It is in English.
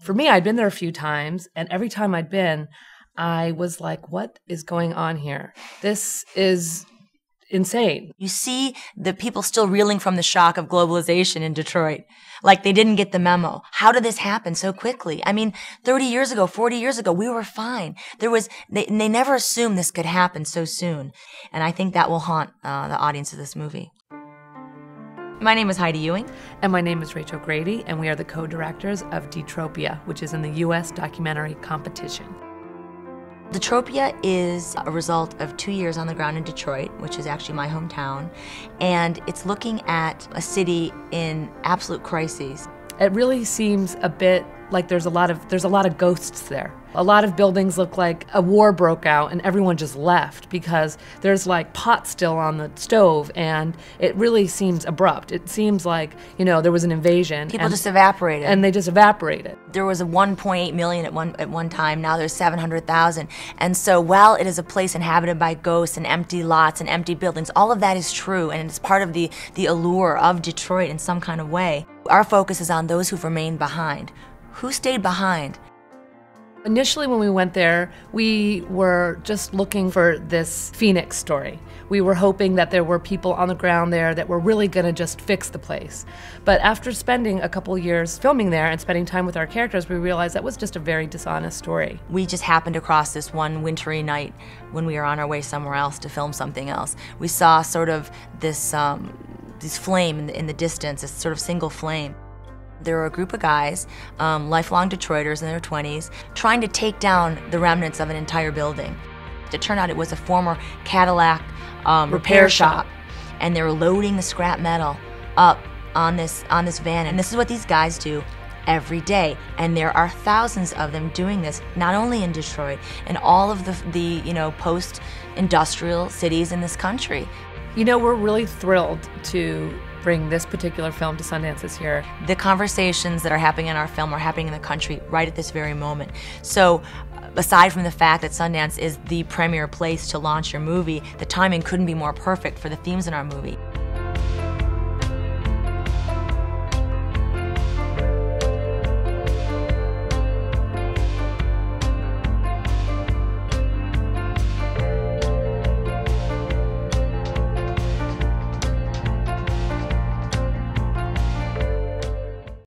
For me, I'd been there a few times, and every time I'd been, I was like, what is going on here? This is insane. You see the people still reeling from the shock of globalization in Detroit. Like they didn't get the memo. How did this happen so quickly? I mean, 30 years ago, 40 years ago, we were fine. They never assumed this could happen so soon. And I think that will haunt the audience of this movie. My name is Heidi Ewing. And my name is Rachel Grady, and we are the co-directors of Detropia, which is in the U.S. documentary competition. Detropia is a result of 2 years on the ground in Detroit, which is actually my hometown, and it's looking at a city in absolute crises. It really seems a bit like there's a lot of ghosts there. A lot of buildings look like a war broke out and everyone just left because there's like pot still on the stove, and it really seems abrupt. It seems like, you know, there was an invasion. People just evaporated. And they just evaporated. There was a 1.8 million at one time. Now there's 700,000. And so while it is a place inhabited by ghosts and empty lots and empty buildings, all of that is true, and it's part of the allure of Detroit in some kind of way. Our focus is on those who've remained behind. Who stayed behind? Initially, when we went there, we were just looking for this Phoenix story. We were hoping that there were people on the ground there that were really going to just fix the place. But after spending a couple years filming there and spending time with our characters, we realized that was just a very dishonest story. We just happened across this one wintry night when we were on our way somewhere else to film something else. We saw sort of this flame in the distance, this sort of single flame. There were a group of guys, lifelong Detroiters in their 20s, trying to take down the remnants of an entire building. It turned out it was a former Cadillac repair shop, and they were loading the scrap metal up on this van. And this is what these guys do every day. And there are thousands of them doing this, not only in Detroit, in all of the post-industrial cities in this country. You know, we're really thrilled to bring this particular film to Sundance this year. The conversations that are happening in our film are happening in the country right at this very moment. So aside from the fact that Sundance is the premier place to launch your movie, the timing couldn't be more perfect for the themes in our movie.